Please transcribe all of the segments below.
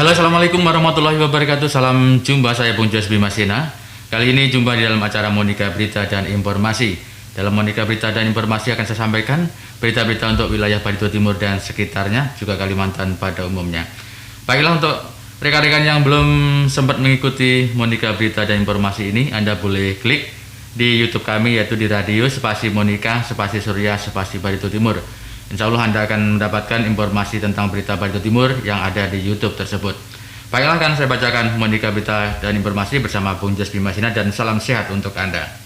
Ya, halo, assalamualaikum warahmatullahi wabarakatuh. Salam jumpa, saya Bung Jos Bimasina. Kali ini jumpa di dalam acara Monika Berita dan Informasi. Dalam Monika Berita dan Informasi akan saya sampaikan berita-berita untuk wilayah Barito Timur dan sekitarnya, juga Kalimantan pada umumnya. Baiklah, untuk rekan-rekan yang belum sempat mengikuti Monika Berita dan Informasi ini, Anda boleh klik di YouTube kami, yaitu di radio spasi Monika spasi Surya spasi Barito Timur. Insya Allah Anda akan mendapatkan informasi tentang berita Barito Timur yang ada di YouTube tersebut. Baiklah, akan saya bacakan Monika Berita dan Informasi bersama Bung Jos Bimasina, dan salam sehat untuk Anda.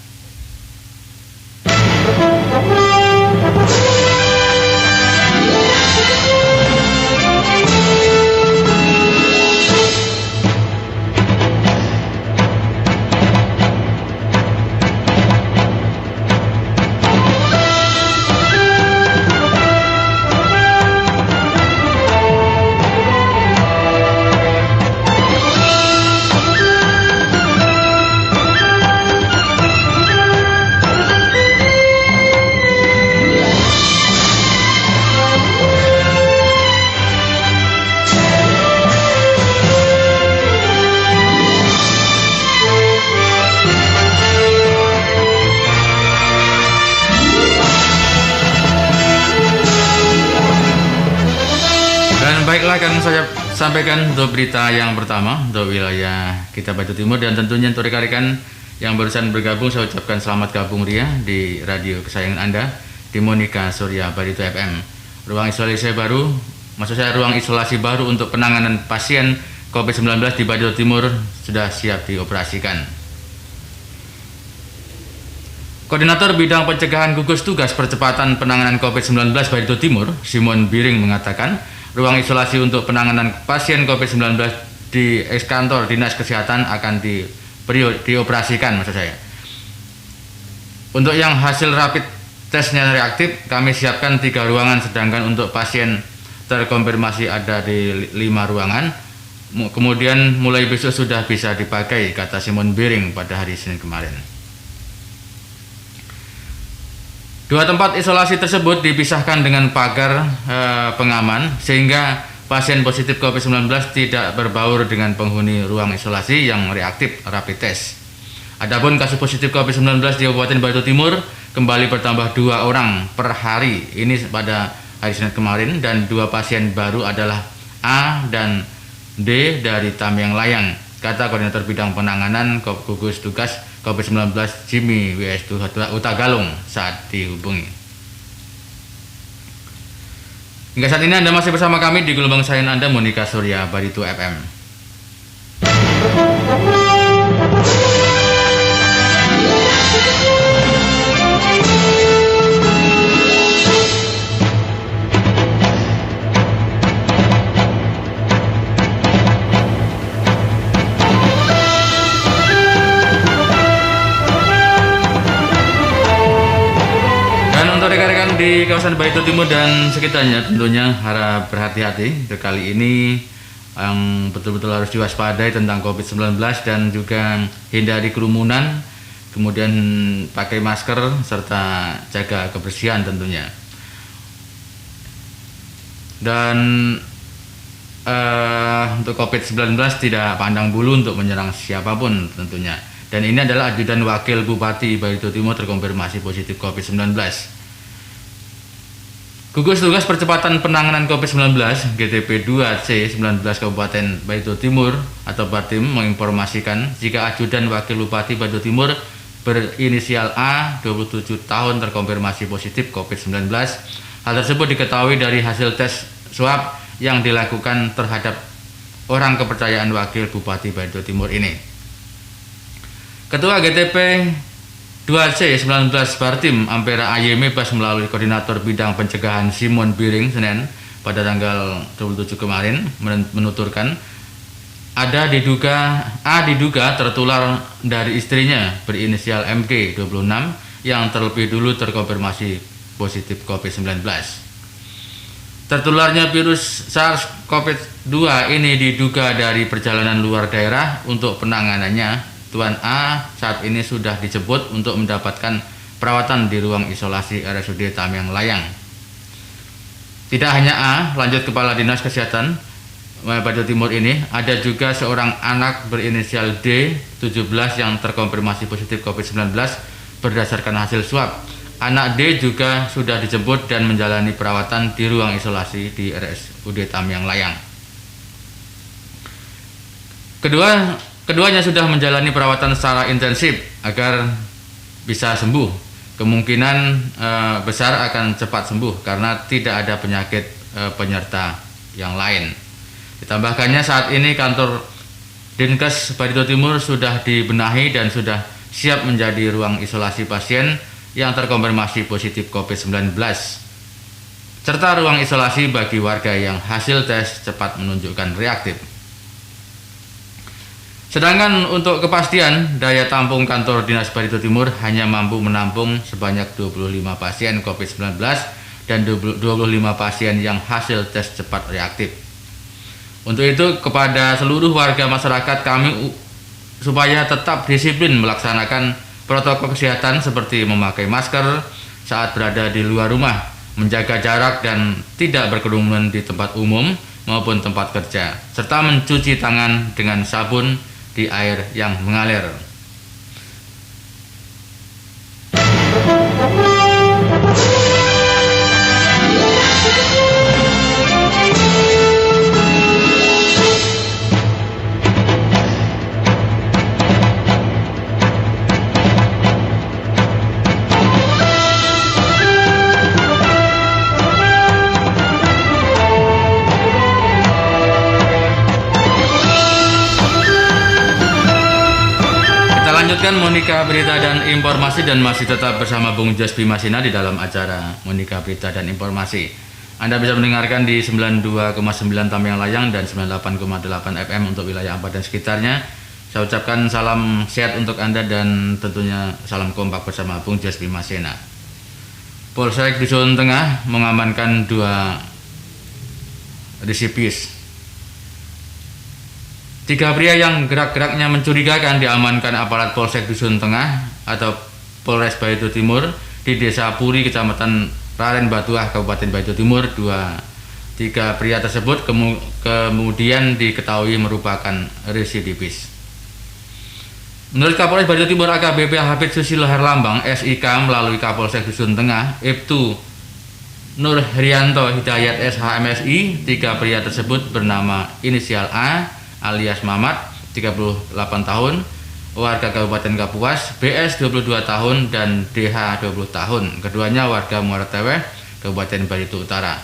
Baiklah, akan saya sampaikan untuk berita yang pertama untuk wilayah kita Barito Timur, dan tentunya untuk rekan-rekan yang barusan bergabung, saya ucapkan selamat gabung ria di radio kesayangan Anda di Monika Surya Barito FM. Ruang isolasi baru untuk penanganan pasien COVID-19 di Barito Timur sudah siap dioperasikan. Koordinator Bidang Pencegahan Gugus Tugas Percepatan Penanganan COVID-19 Barito Timur, Simon Biring, mengatakan ruang isolasi untuk penanganan pasien COVID-19 di kantor Dinas Kesehatan akan dioperasikan, maksud saya. Untuk yang hasil rapid tesnya reaktif, kami siapkan 3 ruangan, sedangkan untuk pasien terkonfirmasi ada di 5 ruangan. Kemudian mulai besok sudah bisa dipakai, kata Simon Biring pada hari Senin kemarin. 2 tempat isolasi tersebut dipisahkan dengan pagar pengaman sehingga pasien positif COVID-19 tidak berbaur dengan penghuni ruang isolasi yang reaktif rapid test. Adapun kasus positif COVID-19 di Kabupaten Barito Timur kembali bertambah 2 orang per hari ini pada hari Senin kemarin, dan 2 pasien baru adalah A dan D dari Tamiang Layang, kata Koordinator Bidang Penanganan Gugus Tugas COVID-19 Jimmy W.S. Utagalung saat dihubungi. Hingga saat ini Anda masih bersama kami di gelombang sayan Anda Monika Surya Barito FM. Rekan-rekan di kawasan Barito Timur dan sekitarnya tentunya harap berhati-hati. Kali ini yang betul-betul harus diwaspadai tentang COVID-19 dan juga hindari kerumunan, kemudian pakai masker serta jaga kebersihan tentunya. Dan untuk COVID-19 tidak pandang bulu untuk menyerang siapapun tentunya. Dan ini adalah ajudan wakil Bupati Barito Timur terkonfirmasi positif COVID-19. Gugus Tugas Percepatan Penanganan COVID-19 GTP 2C 19 Kabupaten Barito Timur atau Bartim menginformasikan jika ajudan wakil Bupati Barito Timur berinisial A 27 tahun terkonfirmasi positif COVID-19. Hal tersebut diketahui dari hasil tes swab yang dilakukan terhadap orang kepercayaan wakil Bupati Barito Timur ini. Ketua GTP 2C 19 Bartim Ampera Aye Mebas melalui Koordinator Bidang Pencegahan Simon Biring Senin pada tanggal 27 kemarin menuturkan A diduga tertular dari istrinya berinisial MK 26 yang terlebih dulu terkonfirmasi positif COVID-19. Tertularnya virus SARS-CoV-2 ini diduga dari perjalanan luar daerah. Untuk penanganannya, Tuan A saat ini sudah dijemput untuk mendapatkan perawatan di ruang isolasi RSUD Tamiang Layang. Tidak hanya A, lanjut Kepala Dinas Kesehatan Batu Timur ini ada juga seorang anak berinisial D 17 yang terkonfirmasi positif COVID-19 berdasarkan hasil swab. Anak D juga sudah dijemput dan menjalani perawatan di ruang isolasi di RSUD Tamiang Layang. Keduanya sudah menjalani perawatan secara intensif agar bisa sembuh. Kemungkinan besar akan cepat sembuh karena tidak ada penyakit penyerta yang lain. Ditambahkannya saat ini kantor Dinkes Barito Timur sudah dibenahi dan sudah siap menjadi ruang isolasi pasien yang terkonfirmasi positif COVID-19 serta ruang isolasi bagi warga yang hasil tes cepat menunjukkan reaktif. Sedangkan untuk kepastian, daya tampung kantor Dinas Barito Timur hanya mampu menampung sebanyak 25 pasien COVID-19 dan 25 pasien yang hasil tes cepat reaktif. Untuk itu kepada seluruh warga masyarakat kami supaya tetap disiplin melaksanakan protokol kesehatan seperti memakai masker saat berada di luar rumah, menjaga jarak dan tidak berkerumun di tempat umum maupun tempat kerja, serta mencuci tangan dengan sabun di air yang mengalir. Lanjutkan Monika Berita dan Informasi dan masih tetap bersama Bung Jos Bimasina di dalam acara Monika Berita dan Informasi. Anda bisa mendengarkan di 92,9 Tamiang Layang dan 98,8 FM untuk wilayah Ampar dan sekitarnya. Saya ucapkan salam sehat untuk Anda dan tentunya salam kompak bersama Bung Jos Bimasina. Polsek Dusun Tengah mengamankan 2 resipis. 3 pria yang gerak-geraknya mencurigakan diamankan aparat Polsek Dusun Tengah atau Polres Barito Timur di Desa Puri, Kecamatan Raren Batuah, Kabupaten Barito Timur. 3 pria tersebut kemudian diketahui merupakan residivis. Menurut Kapolres Barito Timur AKBP Hafid Susilo Herlambang SIK melalui Kapolsek Dusun Tengah Ibtu Nur Herianto Hidayat SHMSI, 3 pria tersebut bernama inisial A alias Mamat 38 tahun, warga Kabupaten Kapuas, BS 22 tahun dan DH 20 tahun. Keduanya warga Muara Teweh, Kabupaten Barito Utara.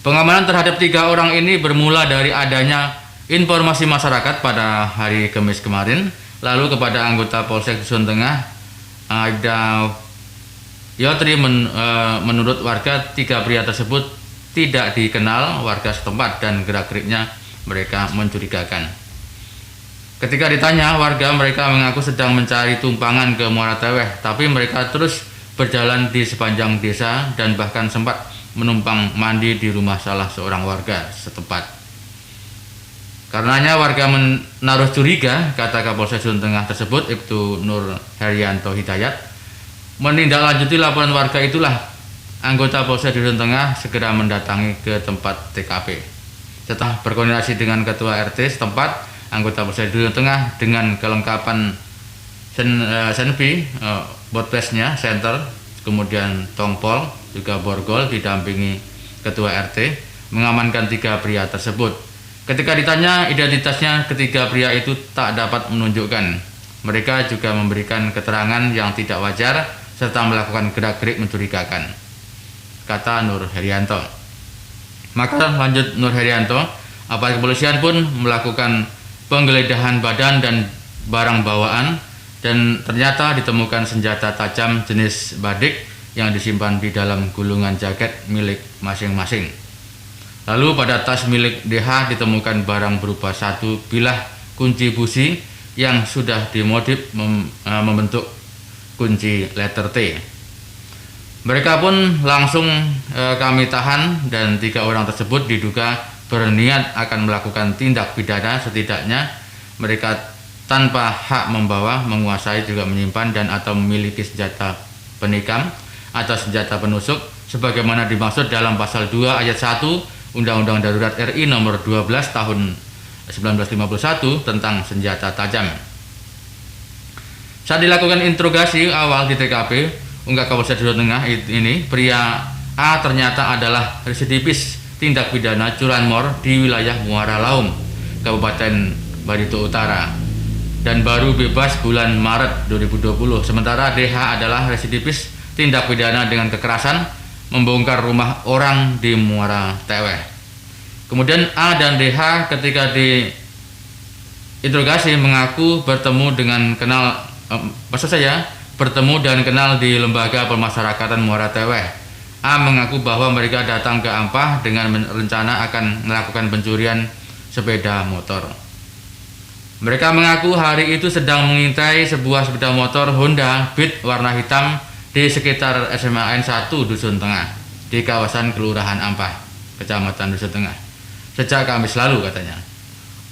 Pengamanan terhadap 3 orang ini bermula dari adanya informasi masyarakat pada hari Kamis kemarin, lalu kepada anggota Polsek Dusun Tengah Aibda Yotri menurut warga 3 pria tersebut tidak dikenal warga setempat dan gerak-geriknya mereka mencurigakan. Ketika ditanya warga, mereka mengaku sedang mencari tumpangan ke Muara Teweh, tapi mereka terus berjalan di sepanjang desa dan bahkan sempat menumpang mandi di rumah salah seorang warga setempat. Karenanya warga menaruh curiga, kata Kapolsek Dusun Tengah tersebut Ibtu Nur Herianto Hidayat. Menindaklanjuti laporan warga itulah anggota Polsek Dusun Tengah segera mendatangi ke tempat TKP. Setelah berkoordinasi dengan Ketua RT setempat, anggota Polsek Dusun Tengah dengan kelengkapan senpi, botpesnya, senter, kemudian tongpol, juga borgol didampingi Ketua RT, mengamankan 3 pria tersebut. Ketika ditanya identitasnya, 3 pria itu tak dapat menunjukkan. Mereka juga memberikan keterangan yang tidak wajar serta melakukan gerak-gerik mencurigakan, kata Nur Herianto. Maka lanjut Nur Herianto, aparat kepolisian pun melakukan penggeledahan badan dan barang bawaan dan ternyata ditemukan senjata tajam jenis badik yang disimpan di dalam gulungan jaket milik masing-masing. Lalu pada tas milik DH ditemukan barang berupa 1 bilah kunci busi yang sudah dimodif membentuk kunci letter T. Mereka pun langsung kami tahan dan 3 orang tersebut diduga berniat akan melakukan tindak pidana. Setidaknya mereka tanpa hak membawa, menguasai, juga menyimpan dan atau memiliki senjata penikam atau senjata penusuk sebagaimana dimaksud dalam pasal 2 ayat 1 Undang-Undang Darurat RI Nomor 12 Tahun 1951 tentang senjata tajam. Saat dilakukan interogasi awal di TKP Unggah Kapolsek Jawa Tengah ini, pria A ternyata adalah residivis tindak pidana curanmor di wilayah Muara Laum, Kabupaten Barito Utara, dan baru bebas bulan Maret 2020. Sementara DH adalah residivis tindak pidana dengan kekerasan membongkar rumah orang di Muara Teweh. Kemudian A dan DH ketika diinterogasi mengaku bertemu dan kenal di Lembaga Pemasyarakatan Muara Teweh. A mengaku bahwa mereka datang ke Ampah dengan rencana akan melakukan pencurian sepeda motor. Mereka mengaku hari itu sedang mengintai sebuah sepeda motor Honda Beat warna hitam di sekitar SMA N1 Dusun Tengah di kawasan Kelurahan Ampah, Kecamatan Dusun Tengah, sejak Kamis lalu katanya.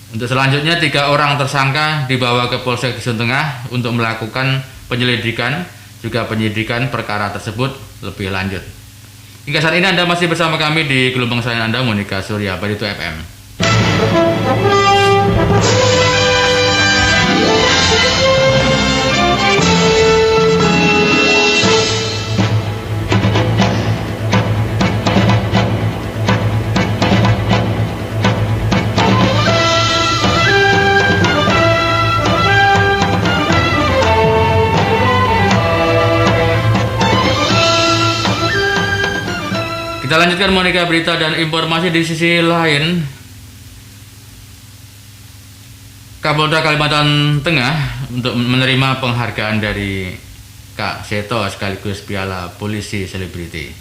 Untuk selanjutnya 3 orang tersangka dibawa ke Polsek Dusun Tengah untuk melakukan penyelidikan juga penyidikan perkara tersebut lebih lanjut. Hingga saat ini Anda masih bersama kami di gelombang sayan Anda, Monika Surya, Barito FM. Kita lanjutkan Monika berita dan informasi di sisi lain. Kapolda Kalimantan Tengah untuk menerima penghargaan dari Kak Seto sekaligus Piala Polisi Selebriti.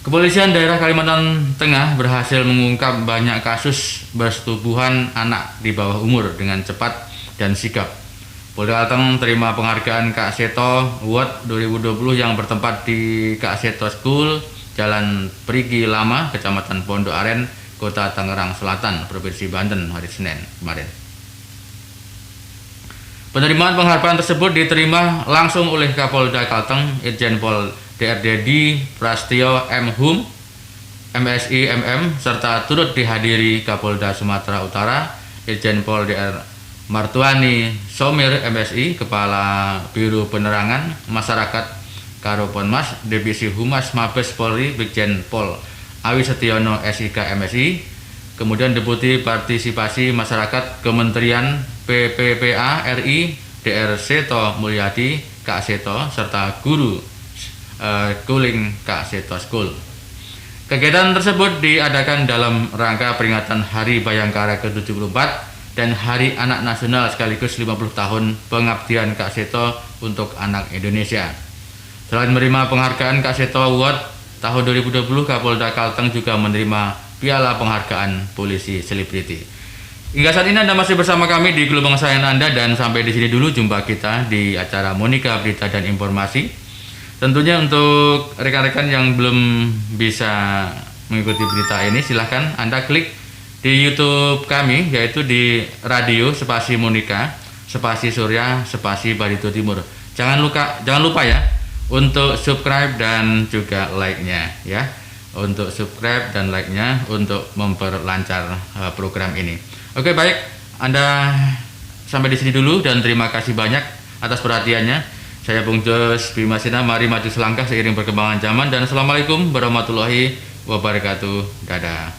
Kepolisian daerah Kalimantan Tengah berhasil mengungkap banyak kasus persetubuhan anak di bawah umur dengan cepat dan sigap. Polda Kalteng terima penghargaan Kak Seto Award 2020 yang bertempat di Kak Seto School, Jalan Perigi Lama, Kecamatan Pondok Aren, Kota Tangerang Selatan, Provinsi Banten hari Senin kemarin. Penerimaan penghargaan tersebut diterima langsung oleh Kapolda Kalteng, Irjen Pol DRDD Prastio M. Hum, MSI MM, serta turut dihadiri Kapolda Sumatera Utara, Irjen Pol DR Martuani Somir MSI, Kepala Biro Penerangan Masyarakat Karoponmas, Divisi Humas Mabes Polri, Brigjen Pol Awi Setiono SIK MSI, kemudian Deputi Partisipasi Masyarakat Kementerian PPPA RI DR Seto Mulyadi Kak Seto, serta guru Kuling Kak Seto School. Kegiatan tersebut diadakan dalam rangka peringatan Hari Bayangkara ke-74 dan Hari Anak Nasional sekaligus 50 tahun pengabdian Kak Seto untuk anak Indonesia. Selain menerima penghargaan Kak Seto Award tahun 2020, Kapolda Kalteng juga menerima Piala Penghargaan Polisi Selebriti. Hingga saat ini Anda masih bersama kami di gelombang sayan Anda, dan sampai di sini dulu jumpa kita di acara Monika Berita dan Informasi. Tentunya untuk rekan-rekan yang belum bisa mengikuti berita ini, silahkan Anda klik di YouTube kami, yaitu di Radio Spasi Monika, Spasi Surya, Spasi Barito Timur. Jangan lupa ya untuk subscribe dan juga like-nya ya. Untuk subscribe dan like-nya untuk memperlancar program ini. Oke, baik. Anda sampai di sini dulu dan terima kasih banyak atas perhatiannya. Saya Bung Jos Bimasina, mari maju selangkah seiring perkembangan zaman, dan Assalamualaikum warahmatullahi wabarakatuh. Dadah.